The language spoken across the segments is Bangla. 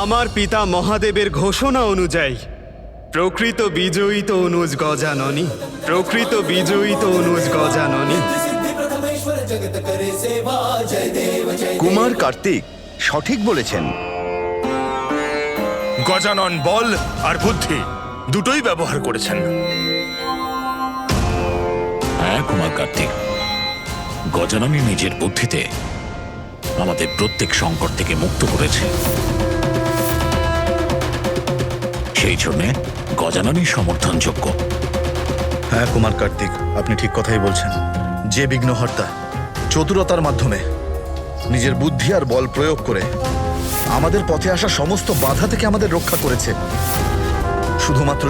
আমার পিতা মহাদেবের ঘোষণা অনুযায়ী প্রকৃত বিজয়ী তো অনুজ গজাননী, প্রকৃত বিজয়ী তো অনুজ গজাননী। কুমার কার্তিক সঠিক বলেছেন। গজানন বল আর বুদ্ধি দুটোই ব্যবহার করেছেন। হ্যাঁ কুমার কার্তিক, গজাননী নিজের বুদ্ধিতে আমাদের প্রত্যেক সংকট থেকে মুক্ত করেছে। সেই জন্যে গজাননী সমর্থনযোগ্য। হ্যাঁ কুমার কার্তিক, আপনি ঠিক কথাই বলছেন। যে বিঘ্নহর্তা চতুরতার মাধ্যমে নিজের বুদ্ধি আর বল প্রয়োগ করে আমাদের পথে আসা সমস্ত বাধা থেকে আমাদের রক্ষা করেছে, শুধুমাত্র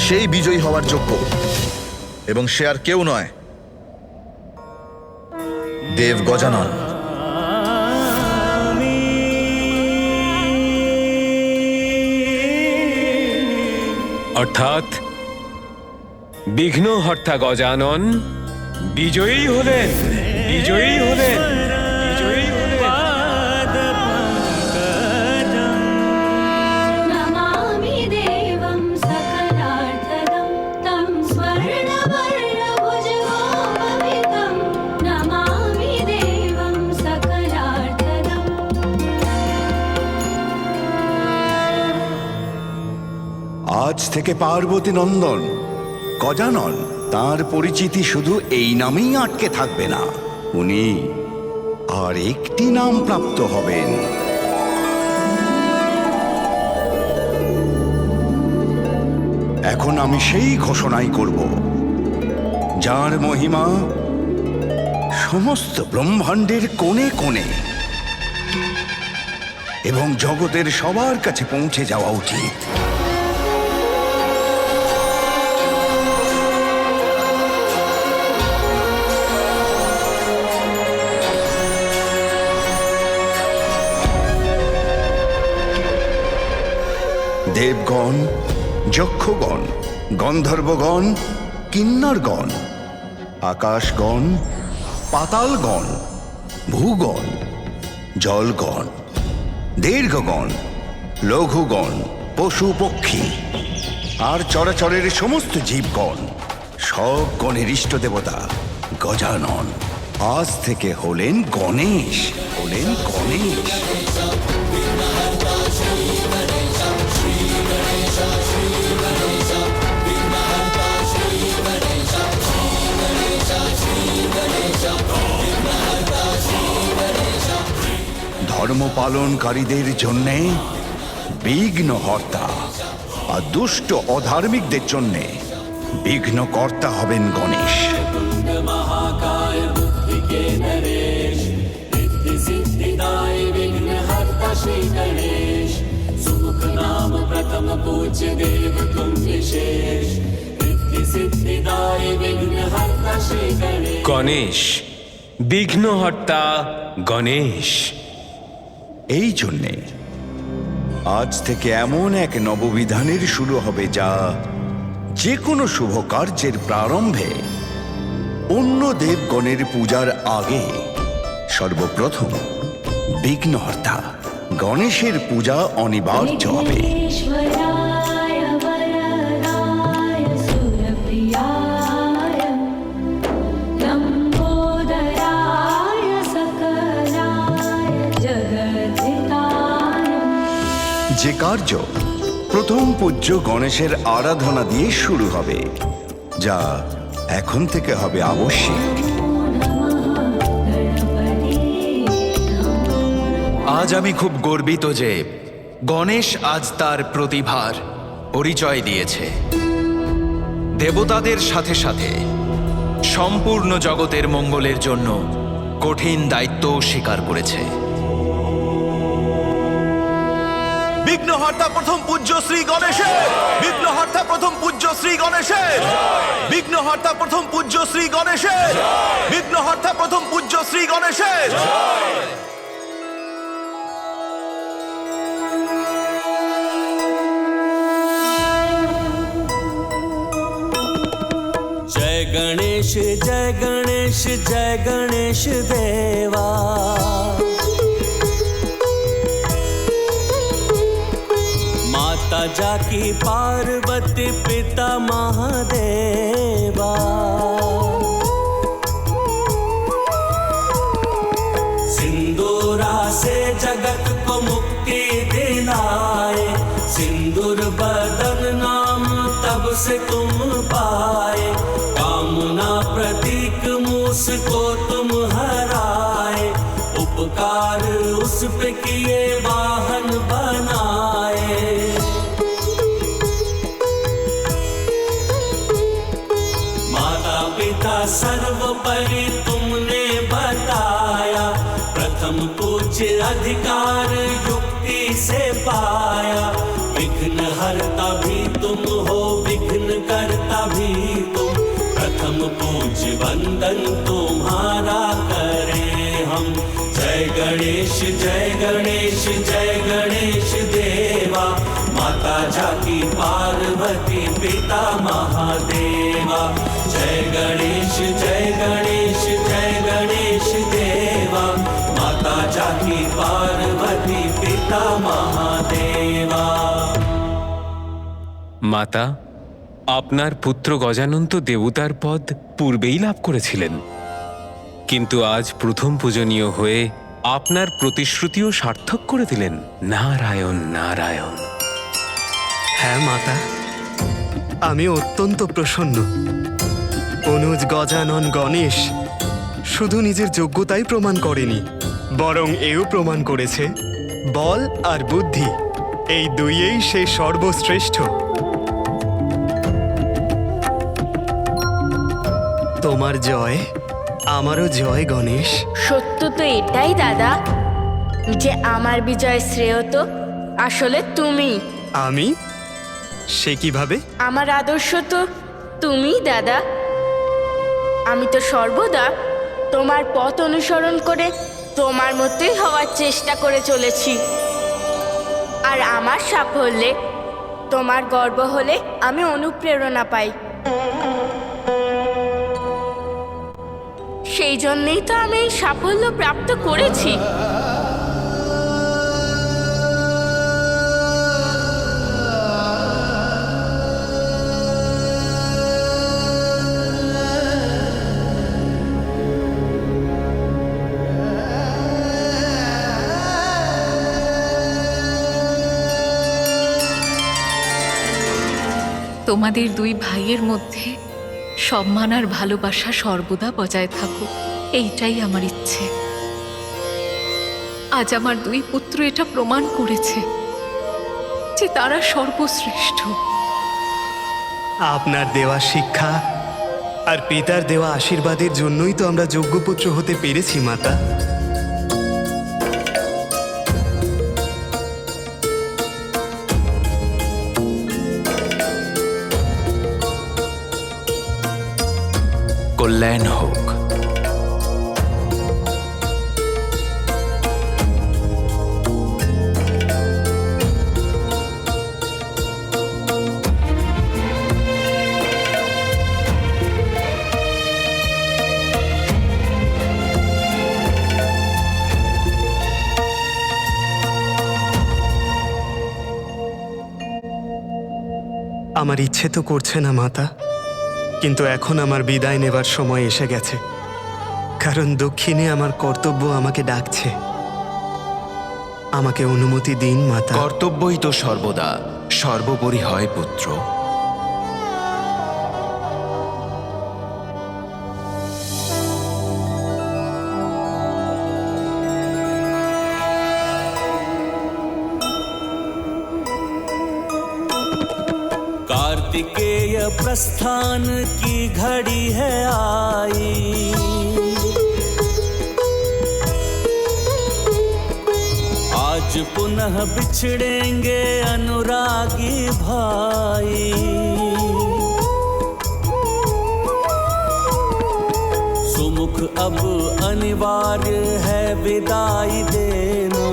সেই বিজয়ী হওয়ার যোগ্য। এবং সে আর কেউ নয়, দেব গজানন। অর্থাৎ বিঘ্নহর্তা গজানন বিজয়ী হলেন, বিজয়ী হলেন, বিজয়ী হলেন। नमामि देवं सकलार्थदं तं स्वर्णवर्णभुजगोपवितं नमामि देवं सकलार्थदम्। আজ থেকে পার্বতী নন্দন গজানন তার পরিচিতি শুধু এই নামেই আটকে থাকবে না, উনি আর একটি নাম প্রাপ্ত হবেন। এখন আমি সেই ঘোষণাই করব যার মহিমা সমস্ত ব্রহ্মাণ্ডের কোণে কোণে এবং জগতের সবার কাছে পৌঁছে যাওয়া উচিত। দেবগণ, যক্ষগণ, গন্ধর্বগণ, কিন্নরগণ, আকাশগণ, পাতালগণ, ভূগণ, জলগণ, দীর্ঘগণ, লঘুগণ, পশু পক্ষী আর চরাচরের সমস্ত জীবগণ, সব গণের ইষ্ট দেবতা গজানন আজ থেকে হলেন গণেশ, হলেন গণেশ। ধর্ম পালনকারীদের জন্যে বিঘ্নহর্তা আর দুষ্ট অধার্মিকদের জন্যে বিঘ্নকর্তা হবেন গণেশ। গণেশ, বিঘ্নহর্তা গণেশ। এই জন্যে আজ থেকে এমন এক নববিধানের শুরু হবে যা যে কোনো শুভ কার্যের প্রারম্ভে অন্য দেবগণের পূজার আগে সর্বপ্রথম বিঘ্নহর্তা গণেশের পূজা অনিবার্য হবে। विघ्नेश्वराय वरदाय सुरप्रियाय लम्बोदराय सकलाय जगद्धिताय। যে কার্য প্রথম পূজ্য গণেশের আরাধনা দিয়ে শুরু হবে, যা এখন থেকে হবে আবশ্যিক। আজ আমি খুব গর্বিত যে গণেশ আজ তার প্রতিভার পরিচয় দিয়েছে। দেবতাদের সাথে সাথে সম্পূর্ণ জগতের মঙ্গলের জন্য কঠিন দায়িত্ব স্বীকার করেছে। বিঘ্নহর্তা প্রথম পূজ্য শ্রী গণেশের, বিঘ্নহর্তা প্রথম পূজ্য শ্রী গণেশের, বিঘ্নহর্তা প্রথম পূজ্য শ্রী গণেশের, বিঘ্নহর্তা প্রথম পূজ্য শ্রী গণেশের। जय गणेश जय गणेश जय गणेश देवा। जाकी पार्वती पिता महादेवा। सिंदूरा से जगत को मुक्ति दिलाए, सिंदूर बदन नाम तब से तुम पाए। कामना प्रतीक मूस को तुम हराए, उपकार उस पे किए वाहन बनाए। माता पिता सर्वोपरि तुमने बताया, प्रथम पूज्य अधिकार युक्ति से पाया। विघ्न हरता भी तुम हो, विघ्न करता भी तुम, प्रथम पूज्य वंदन तुम्हारा करें हम। जय गणेश जय गणेश जय गणेश देवा, माता जाकी पार्वती पिता महादेवा। जय गणेश जय गणेश जय गणेश देवा, माता जाकी पार्वती पिता महादेवा। মাতা, আপনার পুত্র গজানন তো দেবতার পদ পূর্বেই লাভ করেছিলেন, কিন্তু আজ প্রথম পূজনীয় হয়ে আপনার প্রতিশ্রুতিও সার্থক করে দিলেন। নারায়ণ নারায়ণ। হ্যাঁ মাতা, আমি অত্যন্ত প্রসন্ন। অনুজ গজানন গণেশ শুধু নিজের যোগ্যতাই প্রমাণ করেনি, বরং এও প্রমাণ করেছে বল আর বুদ্ধি এই দুইয়েই সে সর্বশ্রেষ্ঠ। তোমার জয়, আমারও জয় গণেশ। সত্য তো এটাই দাদা যে আমার বিজয় শ্রেয় তো আসলে তুমি। আমি? সে কিভাবে? আমার আদর্শ তো তুমি দাদা। আমি তো সর্বদা তোমার পথ অনুসরণ করে তোমার মতোই হওয়ার চেষ্টা করে চলেছি। আর আমার সাফল্যে তোমার গর্ব হলে আমি অনুপ্রেরণা পাই। সেই জন্যই তো আমি এই সাফল্য প্রাপ্ত করেছি। তোমাদের দুই ভাইয়ের মধ্যে সম্মান আর ভালোবাসা সর্বদা বজায় থাকুক, এইটাই আমার ইচ্ছে। আজ আমার দুই পুত্র এটা প্রমাণ করেছে যে তারা সর্বশ্রেষ্ঠ। আপনার দেওয়া শিক্ষা আর পিতার দেওয়া আশীর্বাদের জন্যই তো আমরা যোগ্য পুত্র হতে পেরেছি মাতা। কল্যাণ হোক। আমার ইচ্ছে তো করছে না মাতা, কিন্তু এখন আমার বিদায় নেবার সময় এসে গেছে, কারণ দক্ষিণে আমার কর্তব্য আমাকে ডাকছে। আমাকে অনুমতি দিন মাতা। কর্তব্যই তো সর্বদা সর্বোপরি হয় পুত্র। कार्तिकेय प्रस्थान की घड़ी है आई, आज पुनः बिछड़ेंगे अनुरागी भाई। सुमुख अब अनिवार्य है विदाई देना,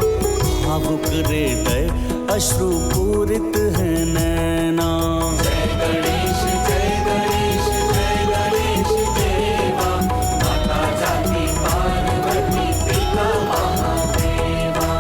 भावुक हृदय अश्रु पूरित है नैना। जय गणेश जय गणेश जय गणेश देवा, माता जाकी पार्वती पिता महादेवा।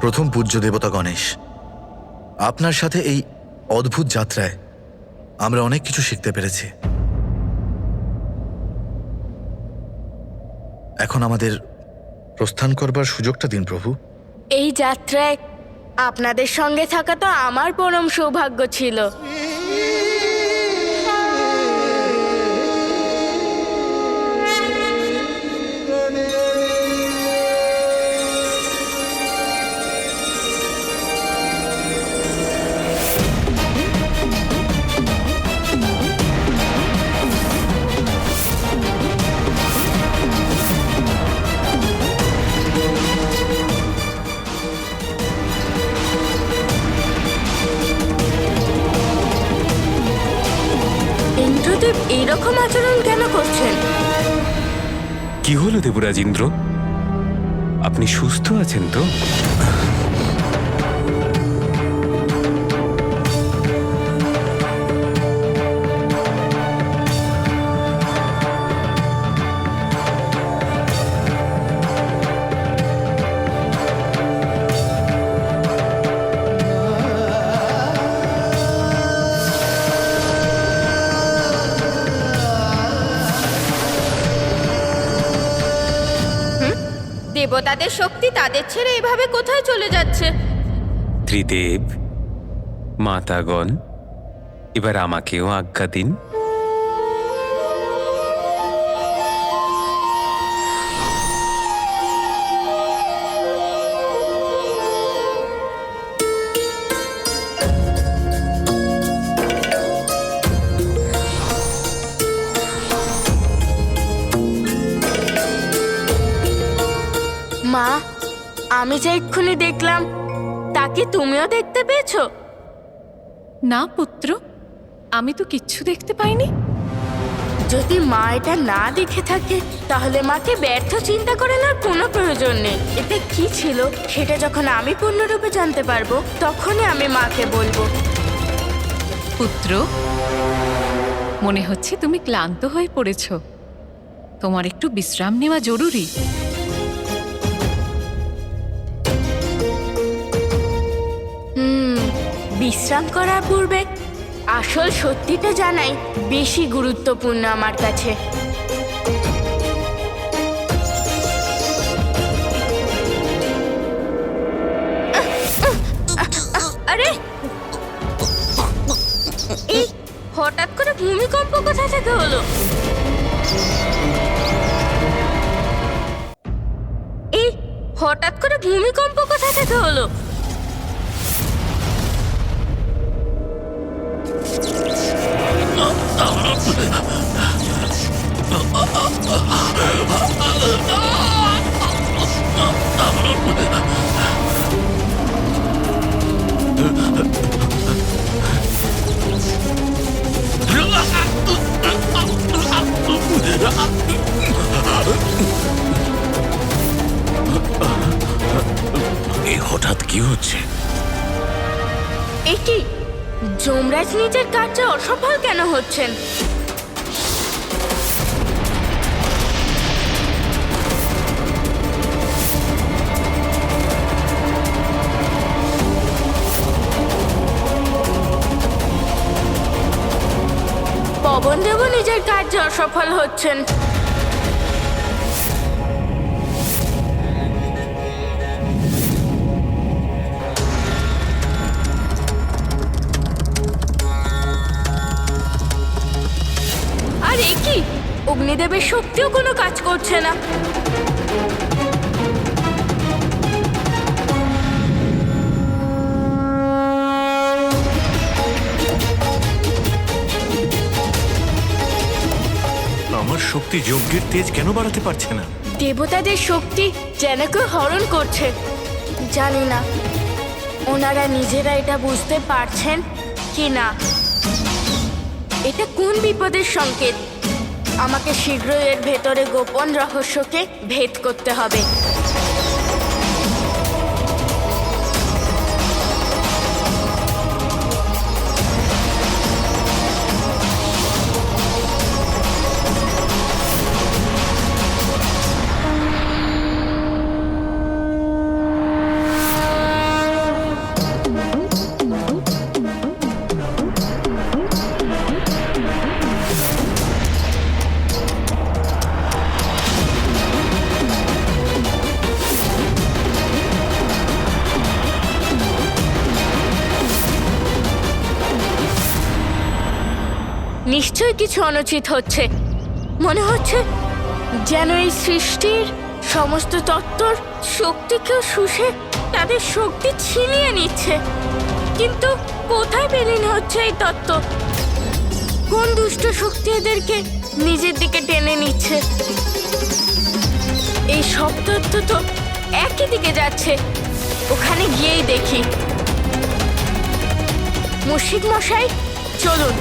প্রথম পূজ্য দেবতা গণেশ, আপনার সাথে এই অদ্ভুত যাত্রায় আমরা অনেক কিছু শিখতে পেরেছি। এখন আমাদের প্রস্থান করবার সুযোগটা দিন প্রভু। এই যাত্রায় আপনাদের সঙ্গে থাকা তো আমার পরম সৌভাগ্য ছিল। ইন্দ্রদেব এইরকম আচরণ কেন করছেন? কি হলো দেবরাজ ইন্দ্র? আপনি সুস্থ আছেন তো? দেবতাদের শক্তি তাদের ছেড়ে এভাবে কোথায় চলে যাচ্ছে? ত্রিদেব, মাতাগণ, এবার আমাকেও আজ্ঞা দিন। মা, আমি যা এক্ষুনি দেখলাম তা কি তুমিও দেখতে পেয়েছো? না পুত্র, আমি তো কিচ্ছু দেখতে পাইনি। যদি মা এটা না দেখে থাকে তাহলে মাকে ব্যর্থ চিন্তা করে নেওয়ার কোনো প্রয়োজন নেই। এটা কি ছিল সেটা যখন আমি পূর্ণরূপে জানতে পারবো তখনই আমি মাকে বলবো। পুত্র, মনে হচ্ছে তুমি ক্লান্ত হয়ে পড়েছ। তোমার একটু বিশ্রাম নেওয়া জরুরি। বিশ্রাম করার পূর্বে আসল সত্যিটা জানাই বেশি গুরুত্বপূর্ণ আমার কাছে। আরে, এই হঠাৎ করে ভূমিকম্প কোথা থেকে হলো? এই হঠাৎ করে ভূমিকম্প কোথা থেকে হলো? এই হঠাৎ কি হচ্ছে? এটি যমরাজ নিজের কার্যে অসফল কেন হচ্ছেন? পবনদেবও নিজের কার্যে অসফল হচ্ছেন। আর এ কি, অগ্নিদেবের শক্তিও কোনো কাজ করছে না। আমার শক্তি যজ্ঞের তেজ কেন বাড়াতে পারছে না? দেবতাদের শক্তি যেন কেউ হরণ করছে। জানি না ওনারা নিজেরা এটা বুঝতে পারছেন কি না। এটা কোন বিপদের সংকেত? আমাকে শীঘ্রই এর ভেতরে গোপন রহস্যকে ভেদ করতে হবে। নিশ্চয়ই কিছু অনুচিত হচ্ছে। মনে হচ্ছে যেন এই সৃষ্টির সমস্ত তত্ত্বর শক্তিকেও শুষে তাদের শক্তি ছিনিয়ে নিচ্ছে। কিন্তু কোথায় বিলীন হচ্ছে এই তত্ত্ব? কোন দুষ্ট শক্তি এদেরকে নিজের দিকে টেনে নিচ্ছে? এই সব তত্ত্ব তো একই দিকে যাচ্ছে। ওখানে গিয়েই দেখি। মুর্শিদ মশাই, চলুন।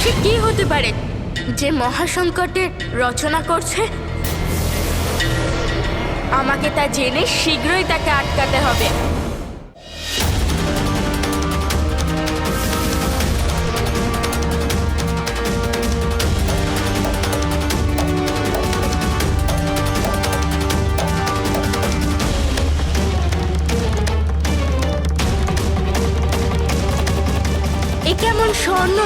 সে কি হতে পারে যে মহাসংকটের রচনা করছে? আমাকে তা জেনে শীঘ্রই তাকে আটকাতে হবে। এ কেমন স্বর্ণ,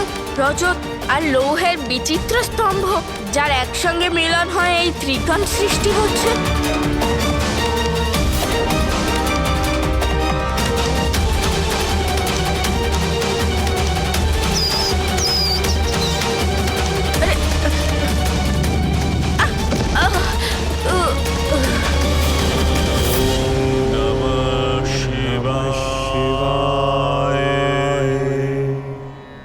রজত আর লৌহের বিচিত্র স্তম্ভ, যার একসঙ্গে মিলন হয়ে এই ত্রিকোণ সৃষ্টি হচ্ছে। আরে,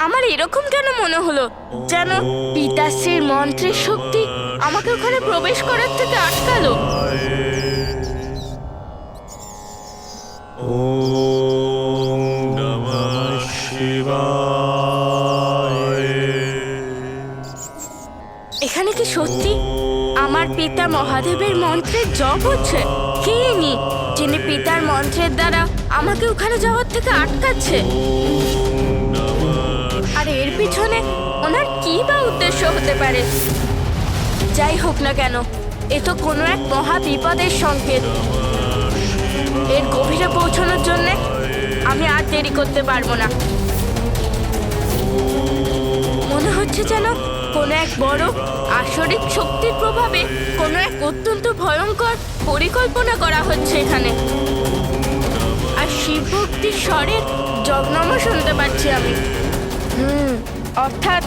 আমার এরকম কেন মনে হলো যেন পিতাশ্রীর মন্ত্রের শক্তি আমাকে ওখানে প্রবেশ করার থেকে আটকালো? এখানে কি সত্যি আমার পিতা মহাদেবের মন্ত্রের জপ হচ্ছে? কে ইনি যিনি পিতার মন্ত্রের দ্বারা আমাকে ওখানে যাওয়ার থেকে আটকাচ্ছে? আর এর পিছনে ওনার কি বা উদ্দেশ্য হতে পারে? যাই হোক না কেন, এ তো কোনো এক মহা বিপদের সংকেত। এর গভীরে পৌঁছানোর জন্য আমি আর দেরি করতে পারবো না। মনে হচ্ছে যেন কোনো এক বড় আসরিক শক্তির প্রভাবে কোনো এক অত্যন্ত ভয়ঙ্কর পরিকল্পনা করা হচ্ছে এখানে। আর শিব ভক্তির স্বরের জগনমও শুনতে পাচ্ছি আমি। অর্থাৎ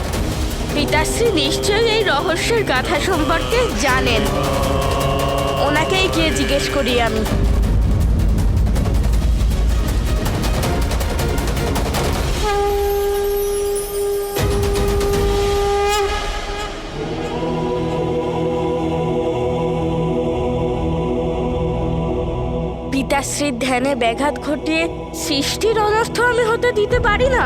পিতাশ্রী নিশ্চয়ই এই রহস্যের গাথা সম্পর্কে জানেন। ওনাকেই গিয়ে জিজ্ঞেস করি আমি। পিতাশ্রীর ধ্যানে ব্যাঘাত ঘটিয়ে সৃষ্টির অনর্থ আমি হতে দিতে পারি না।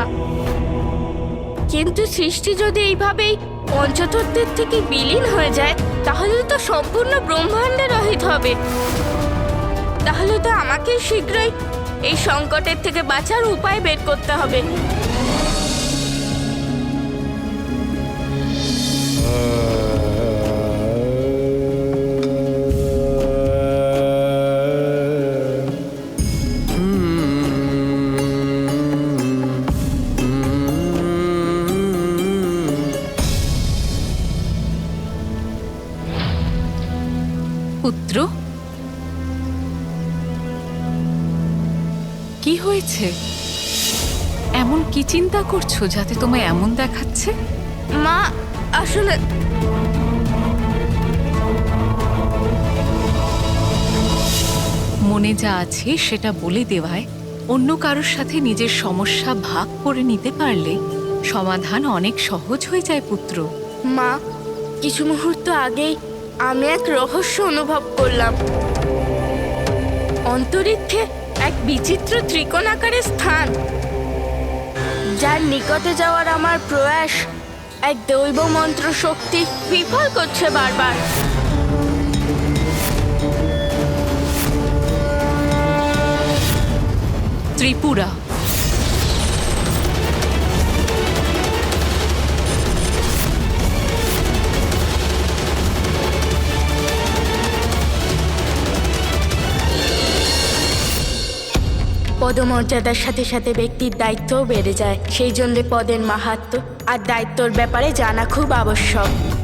কিন্তু সৃষ্টি যদি এইভাবেই পঞ্চতত্ত্বের থেকে বিলীন হয়ে যায়, তাহলে তো সম্পূর্ণ ব্রহ্মাণ্ডে রহিত হবে। তাহলে তো আমাকে শীঘ্রই এই সংকটের থেকে বাঁচার উপায় বের করতে হবে। পুত্র, কি হয়েছে? এমন কি চিন্তা করছো যাতে তোমায় এমন দেখাচ্ছে? মা, আসলে মনে যা আছে সেটা বলে দেওয়ায় অন্য কারোর সাথে নিজের সমস্যা ভাগ করে নিতে পারলে সমাধান অনেক সহজ হয়ে যায় পুত্র। মা, কিছু মুহূর্ত আগেই আমি এক রহস্য অনুভব করলাম। অন্তরিক্ষে এক বিচিত্র ত্রিকোণ আকারের স্থান, যার নিকটে যাওয়ার আমার প্রয়াস এক দৈব মন্ত্র শক্তি বিফল করছে বারবার। ত্রিপুরা, পদমর্যাদার সাথে সাথে ব্যক্তির দায়িত্বও বেড়ে যায়। সেই জন্য পদের মাহাত্ম্য আর দায়িত্বর ব্যাপারে জানা খুব আবশ্যক।